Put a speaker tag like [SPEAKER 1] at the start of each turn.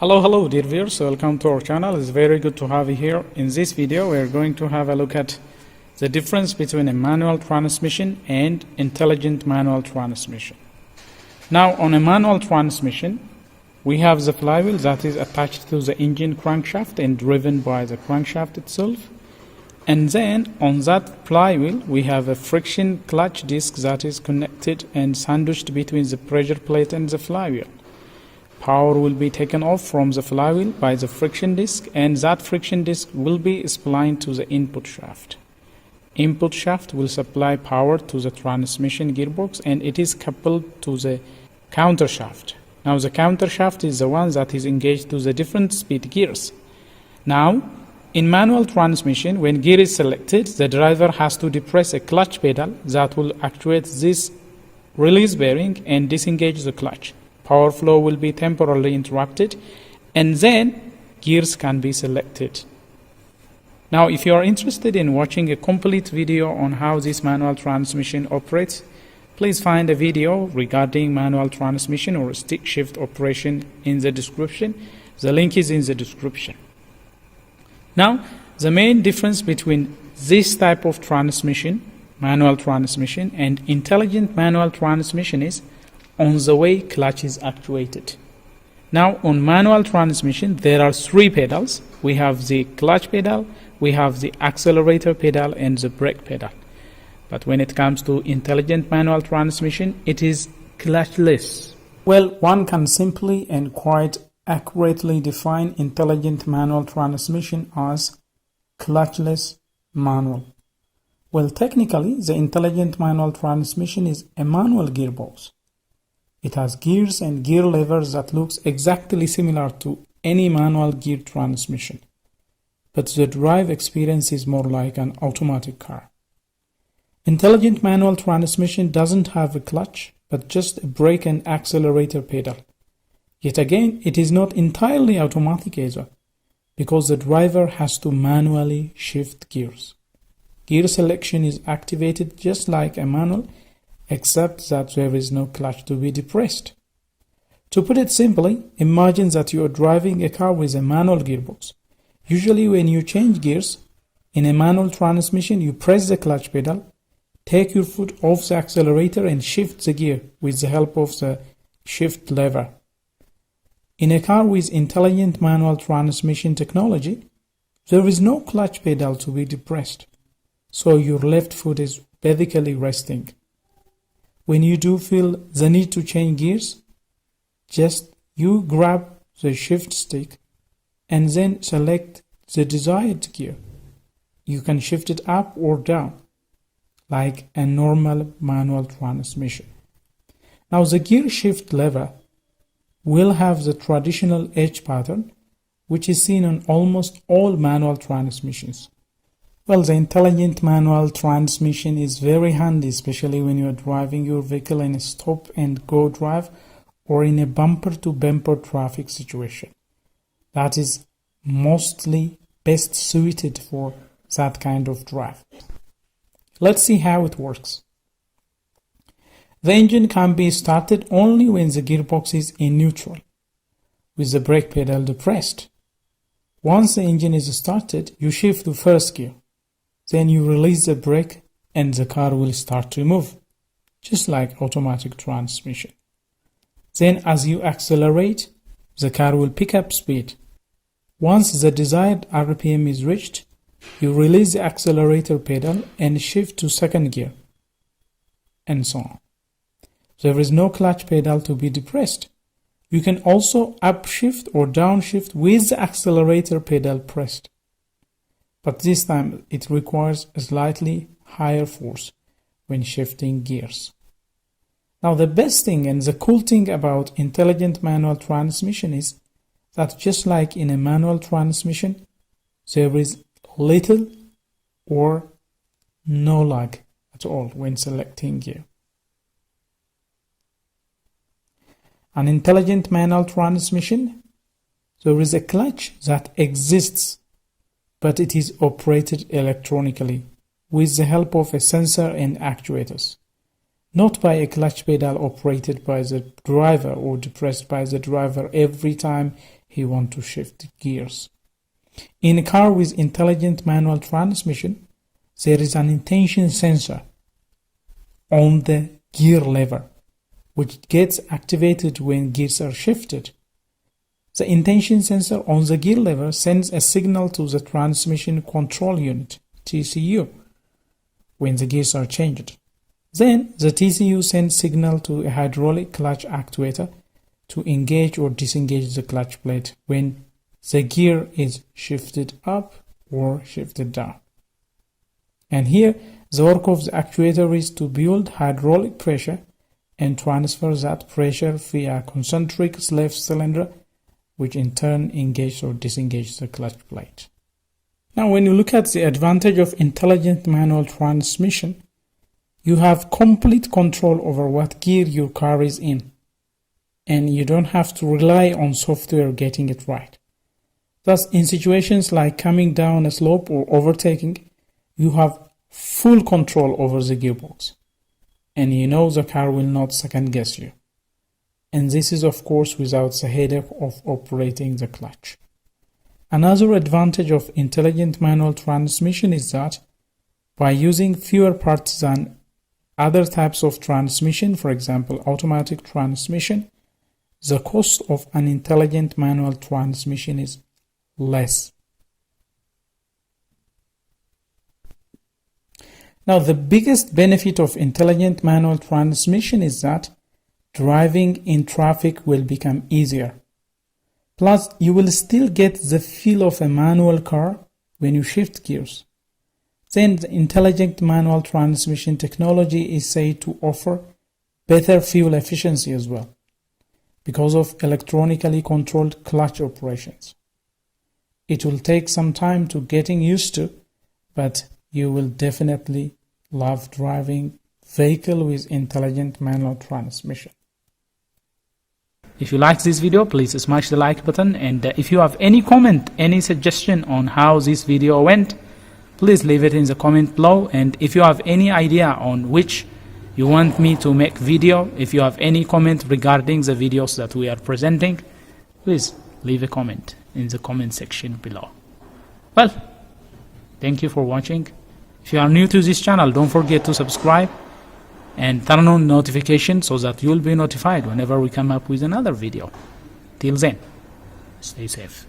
[SPEAKER 1] Hello dear viewers, welcome to our channel. It's very good to have you here. In this video we are going to have a look at the difference between a manual transmission and intelligent manual transmission. Now on a manual transmission we have the flywheel that is attached to the engine crankshaft and driven by the crankshaft itself, and then on that flywheel we have a friction clutch disc that is connected and sandwiched between the pressure plate and the flywheel. Power will be taken off from the flywheel by the friction disc, and that friction disc will be splined to the input shaft. Input shaft will supply power to the transmission gearbox, and it is coupled to the counter shaft. Now the counter shaft is the one that is engaged to the different speed gears. Now in manual transmission, when gear is selected, the driver has to depress a clutch pedal that will actuate this release bearing and disengage the clutch. Power flow will be temporarily interrupted, and then gears can be selected. Now if you are interested in watching a complete video on how this manual transmission operates, please find a video regarding manual transmission or stick shift operation in the description. The link is in the description. Now the main difference between this type of transmission, manual transmission, and intelligent manual transmission is on the way clutch is actuated. Now on manual transmission there are three pedals. We have the clutch pedal, we have the accelerator pedal, and the brake pedal. But when it comes to intelligent manual transmission, it is clutchless. Well, one can simply and quite accurately define intelligent manual transmission as clutchless manual. Well, technically the intelligent manual transmission is a manual gearbox. It has gears and gear levers that looks exactly similar to any manual gear transmission, but the drive experience is more like an automatic car. Intelligent manual transmission doesn't have a clutch, but just a brake and accelerator pedal. Yet again, it is not entirely automatic either, because the driver has to manually shift gears. Gear selection is activated just like a manual, except that there is no clutch to be depressed. To put it simply, imagine that you are driving a car with a manual gearbox. Usually when you change gears in a manual transmission, you press the clutch pedal, take your foot off the accelerator and shift the gear with the help of the shift lever. In a car with intelligent manual transmission technology, there is no clutch pedal to be depressed, so your left foot is basically resting. When you do feel the need to change gears, just you grab the shift stick and then select the desired gear. You can shift it up or down like a normal manual transmission. Now the gear shift lever will have the traditional H pattern, which is seen on almost all manual transmissions. Well, the intelligent manual transmission is very handy, especially when you are driving your vehicle in a stop and go drive or in a bumper to bumper traffic situation. That is mostly best suited for that kind of drive. Let's see how it works. The engine can be started only when the gearbox is in neutral, with the brake pedal depressed. Once the engine is started, you shift to first gear. Then you release the brake and the car will start to move, just like automatic transmission. Then as you accelerate, the car will pick up speed. Once the desired RPM is reached, you release the accelerator pedal and shift to second gear, and so on. There is no clutch pedal to be depressed. You can also upshift or downshift with the accelerator pedal pressed, but this time it requires a slightly higher force when shifting gears. Now the best thing and the cool thing about intelligent manual transmission is that just like in a manual transmission, there is little or no lag at all when selecting gear. An intelligent manual transmission, there is a clutch that exists, but it is operated electronically with the help of a sensor and actuators, not by a clutch pedal operated by the driver or depressed by the driver every time he wants to shift gears. In a car with intelligent manual transmission, there is an intention sensor on the gear lever, which gets activated when gears are shifted. The intention sensor on the gear lever sends a signal to the transmission control unit, TCU, when the gears are changed. Then the TCU sends signal to a hydraulic clutch actuator to engage or disengage the clutch plate when the gear is shifted up or shifted down. And here, the work of the actuator is to build hydraulic pressure and transfer that pressure via a concentric slave cylinder, which in turn engages or disengages the clutch plate. Now, when you look at the advantage of intelligent manual transmission, you have complete control over what gear your car is in, and you don't have to rely on software getting it right. Thus, in situations like coming down a slope or overtaking, you have full control over the gearbox, and you know the car will not second guess you. And this is of course without the headache of operating the clutch. Another advantage of intelligent manual transmission is that by using fewer parts than other types of transmission, for example automatic transmission, the cost of an intelligent manual transmission is less. Now, the biggest benefit of intelligent manual transmission is that driving in traffic will become easier. Plus, you will still get the feel of a manual car when you shift gears. Then, the intelligent manual transmission technology is said to offer better fuel efficiency as well, because of electronically controlled clutch operations. It will take some time to getting used to, but you will definitely love driving vehicle with intelligent manual transmission. If you liked this video, please smash the like button, and if you have any comment, any suggestion on how this video went, please leave it in the comment below. And if you have any idea on which you want me to make video, if you have any comment regarding the videos that we are presenting, please leave a comment in the comment section below. Well, thank you for watching. If you are new to this channel, don't forget to subscribe and turn on notifications so that you'll be notified whenever we come up with another video. Till then, stay safe.